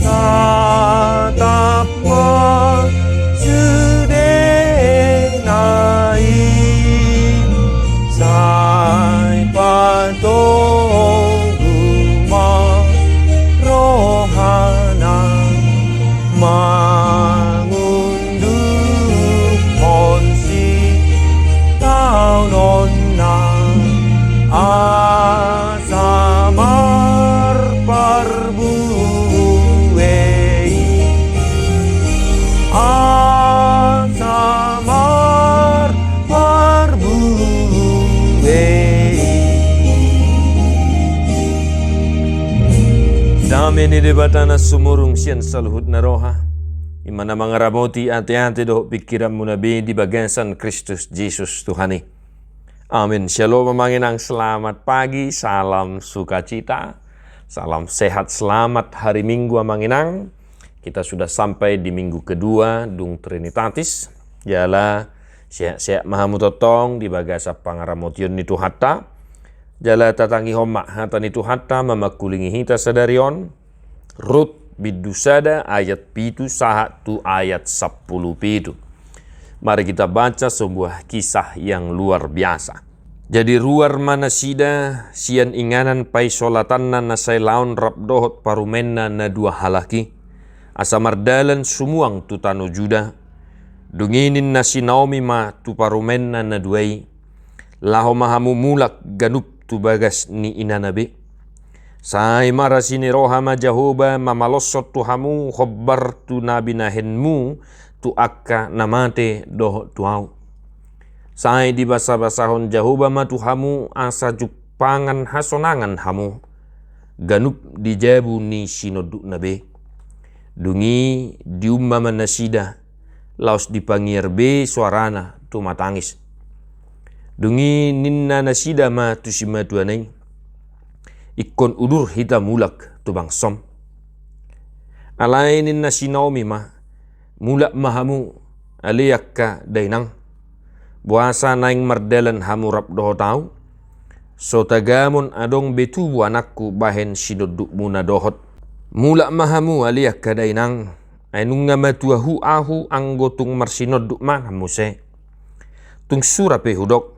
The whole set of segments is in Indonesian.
tatap sudenai sai patong rumah rohana mangunduk ponsi tau nonna asamar parbuei asamar parbuei dami ni debatana sumurung sian saluhut naroha imana mangaramoti ate-ate do pikiran munabi di bagian Kristus Yesus Tuhani. Amin. Shalom Manginang, selamat pagi, salam sukacita, salam sehat, selamat hari Minggu Manginang. Kita sudah sampai di minggu kedua Dung Trinitatis. Jala siap-siap mahamutotong di bagasa pangaramotion ni Tuhata. Jala tatangi homak hata ni Tuhata mamakulingi hita sadarion. Rut bidusada ayat pitu sahat tu ayat 10 pitu. Mari kita baca sebuah kisah yang luar biasa. Jadi ruar mana sida sian inganan pai solatanna na say laon rabdohot parumenna na dua halaki. Asamardalan sumuang tu tano juda. Dunginin na si Naomi ma tu parumenna na duai. Laho mahamu mulak ganup tu bagas ni inanabe. Say marasini rohama Jahoba mamalosot tu hamu khobbar tu nabi nahenmu tu akka namate doh tuau. Sai di basa-basahon Jahoba matu hamu asa jupangan hasonangan hamu. Ganup di jabu ni sinoduk nabe. Dungi diumma manasida. Laos dipangir be suarana tu matangis. Dungi ninna nasida ma tu simatuanay. Ikon udur hita mulak tu bangsom. Alay ninna si Naomi ma. Mulak mahamu aliyakka dainang. Buasa naing mardalan hamu rabdoho tau. So tagamon adong betubu anakku bahen sinoduk muna dohot. Mulak mahamu aliyakka dainang. Ainunga matuahu ahu anggotung marsinoduk mahamu se. Tung surape hudok.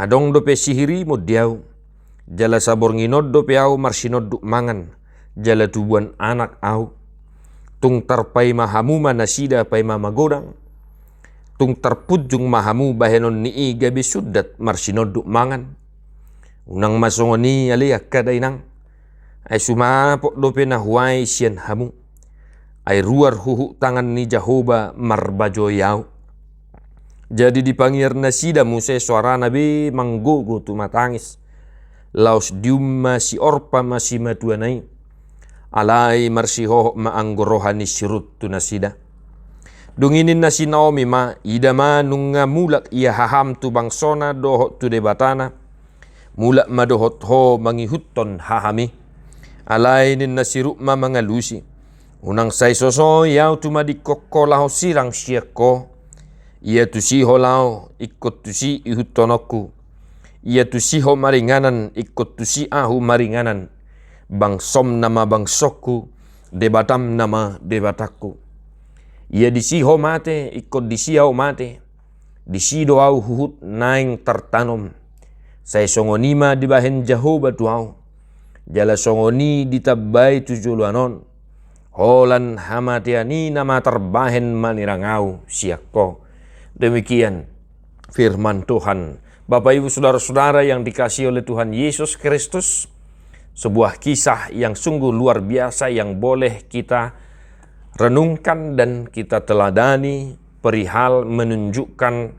Adong dope sihiri modiau. Jala sabor nginod dope au marsinoduk mangan. Jala tubuan anak au. Tung tarpai mahamu manasida pai mamagodang. Tung tarpujung mahamu bahenon nii gabi sudat marsinoduk mangan. Unang masongoni aliak kadainang. Ay sumapok dope na huay sian hamu. Ay ruar huhu tangan ni Jahoba marbajo yau. Jadi dipangir nasida muse suara nabi manggogo tu matangis. Laos diumma si orpa masih matuanay. Alay marsiho maanggorohani sirut tu nasida. Dunginin na si Naomi ma idama nunga mulak ia haham tu bangsona dohot tu debatana. Mulak madohot ho mangihuton hahami. Alay nin na si rukma mangalusi. Unang say soso yaw tu madikoko lao sirang siyako. Ia tu siho lao ikot tu si ihutonokku. Ia tu siho maringanan ikot tu si ahu maringanan. Bangsom nama bangsokku, debatam nama debatakku. Ia disiho mate, ikut disiau mate. Disido au huhut naing tertanom. Saya songonima dibahen Jahoba tuau. Jala songoni ditabai tujuluanon. Holan hamatiani nama terbahen manirangau siakko. Demikian firman Tuhan. Bapak Ibu Saudara-saudara yang dikasihi oleh Tuhan Yesus Kristus. Sebuah kisah yang sungguh luar biasa yang boleh kita renungkan dan kita teladani perihal menunjukkan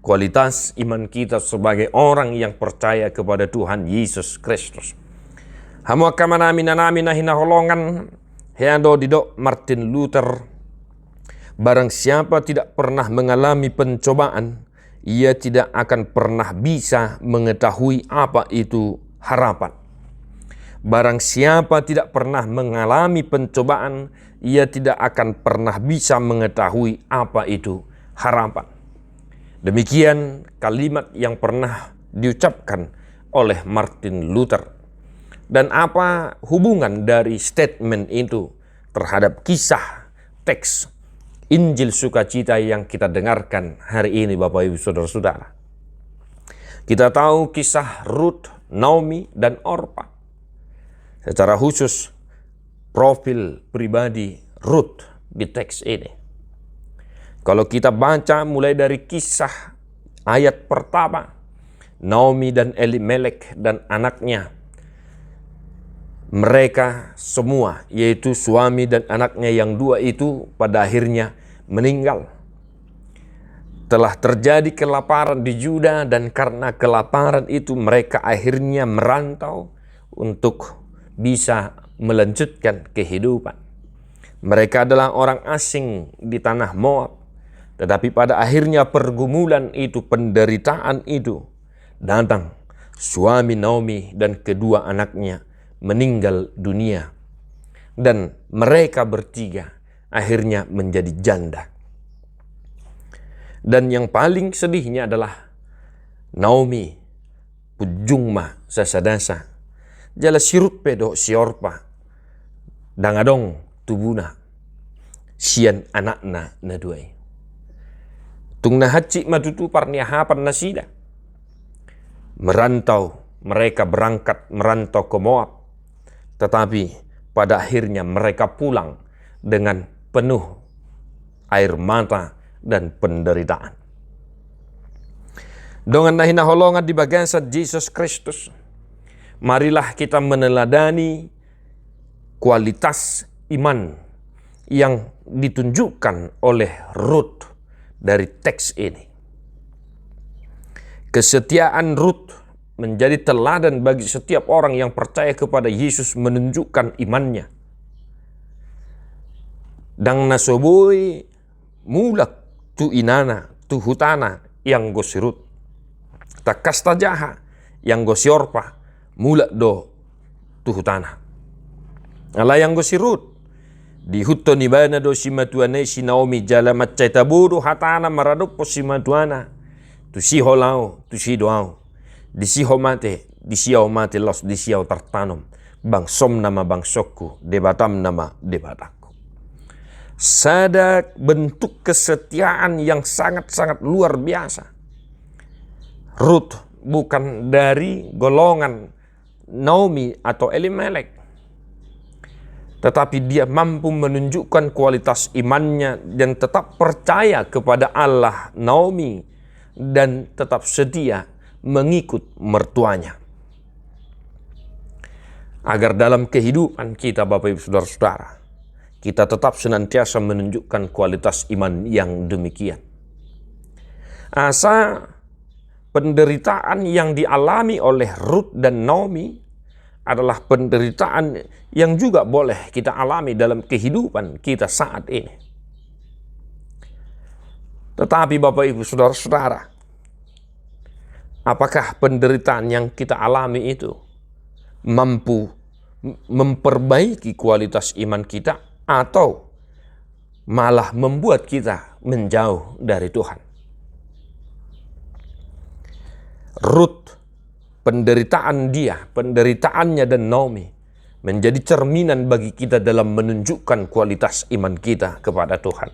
kualitas iman kita sebagai orang yang percaya kepada Tuhan Yesus Kristus. Hamu akamanami nanami hinaholongan heando didok Martin Luther. Barang siapa tidak pernah mengalami pencobaan, ia tidak akan pernah bisa mengetahui apa itu harapan. Barang siapa tidak pernah mengalami pencobaan, ia tidak akan pernah bisa mengetahui apa itu harapan. Demikian kalimat yang pernah diucapkan oleh Martin Luther. Dan apa hubungan dari statement itu terhadap kisah teks Injil sukacita yang kita dengarkan hari ini, Bapak Ibu Saudara-saudara. Kita tahu kisah Ruth, Naomi, dan Orpa. Secara khusus profil pribadi Ruth di teks ini. Kalau kita baca mulai dari kisah ayat pertama, Naomi dan Elimelek dan anaknya, mereka semua, yaitu suami dan anaknya yang dua itu, pada akhirnya meninggal. Telah terjadi kelaparan di Yuda, dan karena kelaparan itu mereka akhirnya merantau untuk bisa melanjutkan kehidupan. Mereka adalah orang asing di tanah Moab. Tetapi pada akhirnya pergumulan itu, penderitaan itu datang. Suami Naomi dan kedua anaknya meninggal dunia. Dan mereka bertiga akhirnya menjadi janda. Dan yang paling sedihnya adalah Naomi pujungma sasadasa jala sirut pedo si Orpa dangadong tubuna sian anakna na duai tung nahaci matutu parniahapan nasida. Merantau, mereka berangkat merantau ke Moab, tetapi pada akhirnya mereka pulang dengan penuh air mata dan penderitaan. Dengan nahinaholongan di bagian Yesus Kristus, marilah kita meneladani kualitas iman yang ditunjukkan oleh Ruth dari teks ini. Kesetiaan Ruth menjadi teladan bagi setiap orang yang percaya kepada Yesus, menunjukkan imannya. Dang nasoboi mulak tu inana tu hutana yang gosirut takasta jaha yang gosiorpa mulak do tu hutana ala yang gosirut di hutto nibana do simatuane si Naomi jala macai taburu hatana maradopo simatuana tu si holao tu si doao di si homate los di si tartanom bang som nama bang sokku debatam nama debatak. Ada bentuk kesetiaan yang sangat-sangat luar biasa. Ruth bukan dari golongan Naomi atau Elimelek, tetapi dia mampu menunjukkan kualitas imannya dan tetap percaya kepada Allah Naomi dan tetap setia mengikut mertuanya. Agar dalam kehidupan kita, Bapak Ibu Saudara-saudara, kita tetap senantiasa menunjukkan kualitas iman yang demikian. Asa penderitaan yang dialami oleh Ruth dan Naomi adalah penderitaan yang juga boleh kita alami dalam kehidupan kita saat ini. Tetapi Bapak Ibu Saudara-saudara, apakah penderitaan yang kita alami itu mampu memperbaiki kualitas iman kita, atau malah membuat kita menjauh dari Tuhan? Ruth, penderitaannya dan Naomi menjadi cerminan bagi kita dalam menunjukkan kualitas iman kita kepada Tuhan.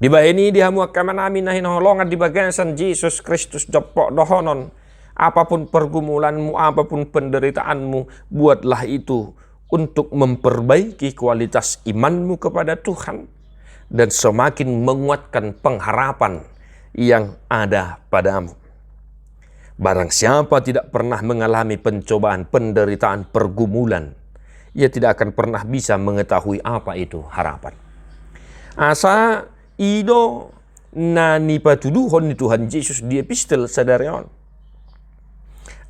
Di bahini dihamuakaman amin nahin holongan di bagian Yesus Kristus jopok dohonon. Apapun pergumulanmu, apapun penderitaanmu, buatlah itu untuk memperbaiki kualitas imanmu kepada Tuhan dan semakin menguatkan pengharapan yang ada padamu. Barang siapa tidak pernah mengalami pencobaan, penderitaan, pergumulan, ia tidak akan pernah bisa mengetahui apa itu harapan. Asa ido nani patuduhon ni Tuhan Yesus di epistel sadarion.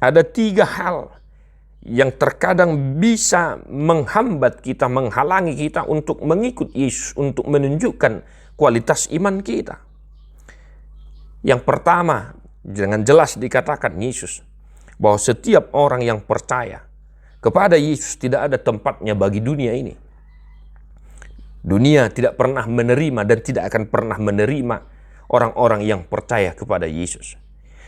Ada 3 hal yang terkadang bisa menghambat kita, menghalangi kita untuk mengikut Yesus, untuk menunjukkan kualitas iman kita. Yang pertama, dengan jelas dikatakan Yesus bahwa setiap orang yang percaya kepada Yesus tidak ada tempatnya bagi dunia ini. Dunia tidak pernah menerima dan tidak akan pernah menerima orang-orang yang percaya kepada Yesus.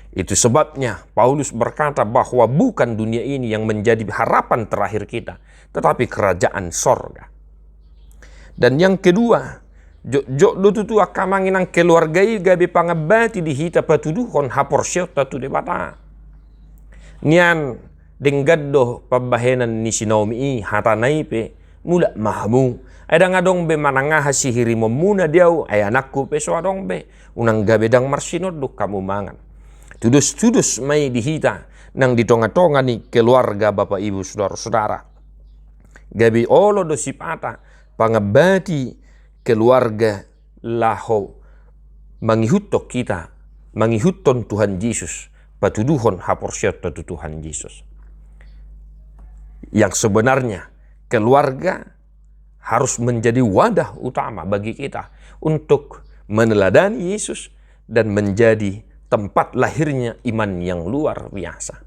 Itu sebabnya Paulus berkata bahwa bukan dunia ini yang menjadi harapan terakhir kita, tetapi kerajaan sorga. Dan yang kedua, jok do tutu akamanginang keluargai gabe pangabati di hita patuduhon hapor syot tatu de bata. Nian denggaddo pabahenan ni sinaumi hatanai pe mula mahamu. Ada ngadong be manangah sihiri memuna diau ay anakku pe so adong be unang gabe dang marsinod do kamu mangan. Tudus-tudus mai di hita nang ditonga-tonga ni keluarga bapak ibu saudara-saudara. Gabi olo do sipata pangabati keluarga laho mangihutok kita, mangihuton Tuhan Yesus, patuduhon haporsyot tu Tuhan Yesus. Yang sebenarnya keluarga harus menjadi wadah utama bagi kita untuk meneladani Yesus dan menjadi tempat lahirnya iman yang luar biasa.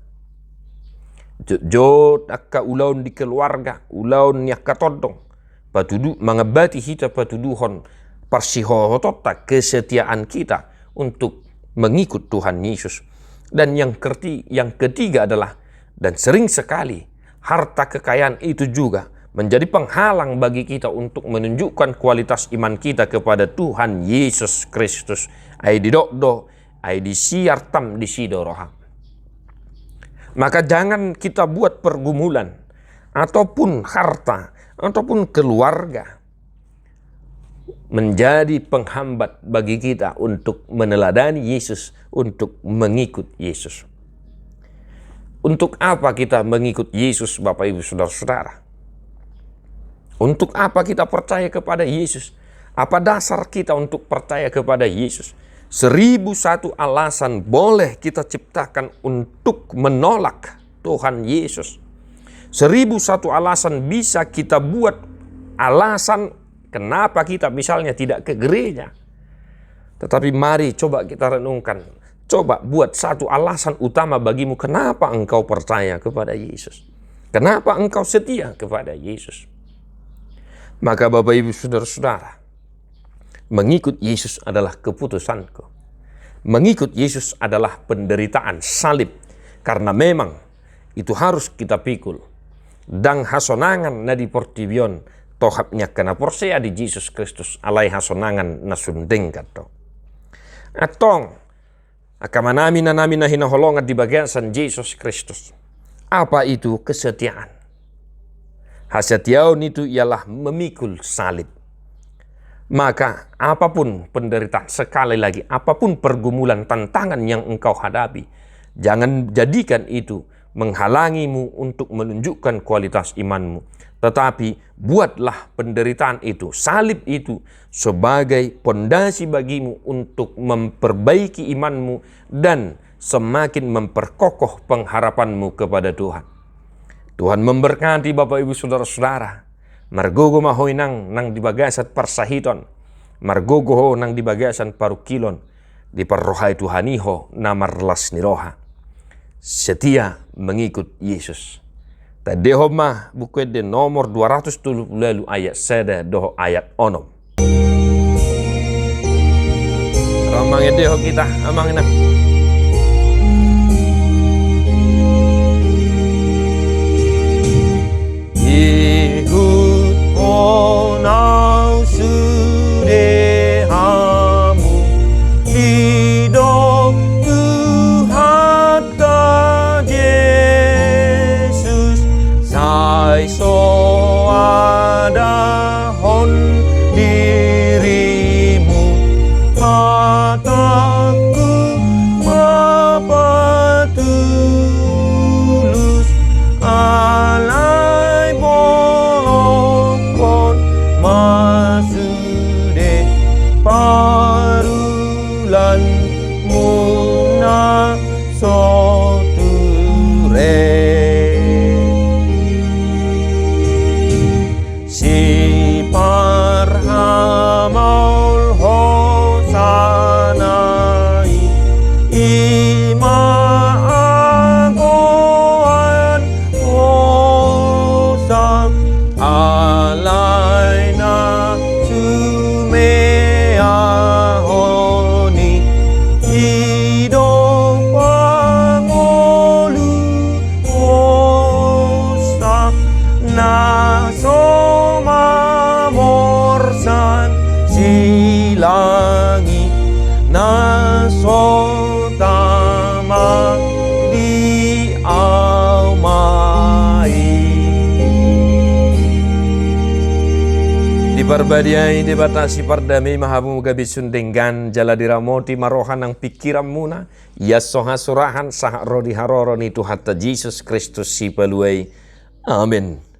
Jod akka ulaun di keluarga, ulaun nyakka todong, patudu mangabati hita patuduhon parsihohotota kesetiaan kita untuk mengikut Tuhan Yesus. Dan yang ketiga adalah, dan sering sekali harta kekayaan itu juga menjadi penghalang bagi kita untuk menunjukkan kualitas iman kita kepada Tuhan Yesus Kristus. Ai didokdo, ai disiartam di sidoroha. Maka jangan kita buat pergumulan ataupun harta ataupun keluarga menjadi penghambat bagi kita untuk meneladani Yesus, untuk mengikut Yesus. Untuk apa kita mengikut Yesus, Bapak Ibu Saudara-saudara? Untuk apa kita percaya kepada Yesus? Apa dasar kita untuk percaya kepada Yesus? 1001 alasan boleh kita ciptakan untuk menolak Tuhan Yesus. 1001 alasan bisa kita buat alasan kenapa kita misalnya tidak ke gereja. Tetapi mari coba kita renungkan. Coba buat satu alasan utama bagimu kenapa engkau percaya kepada Yesus. Kenapa engkau setia kepada Yesus. Maka Bapak Ibu Saudara-saudara, mengikut Yesus adalah keputusanku. Mengikut Yesus adalah penderitaan salib. Karena memang itu harus kita pikul. Dang hasonangan na di portibion tohapnya kena porsea di Yesus Kristus alai hasonangan na sundengkat to. Atong akamanami na namin na hinaholongan di bagasan Yesus Kristus. Apa itu kesetiaan? Hasetiaun itu ialah memikul salib. Maka apapun penderitaan, sekali lagi apapun pergumulan tantangan yang engkau hadapi, jangan jadikan itu menghalangimu untuk menunjukkan kualitas imanmu. Tetapi buatlah penderitaan itu, salib itu sebagai pondasi bagimu untuk memperbaiki imanmu dan semakin memperkokoh pengharapanmu kepada Tuhan. Tuhan memberkati Bapak Ibu Saudara-saudara. Margogo mahoy nang di bagasat parsahiton. Margogo ho nang di bagasan parukilon. Di parrohay Tuhaniho na marlas niroha. Setia mengikut Yesus. Tadeho mah buku de nomor 270 lalu ayat seda doho ayat onom. Ramang edeho kita amang na. Onau sudehamu hidup Tuhan ka Yesus sai so ada hon dirimu mataku barbadiai dibatasi pardami mahamu gabi sundenggan jala diramoti marohan ang pikiran muna yasoha surahan sah rodi haroro ni Tuhan Yesus Kristus si paluai. Amin.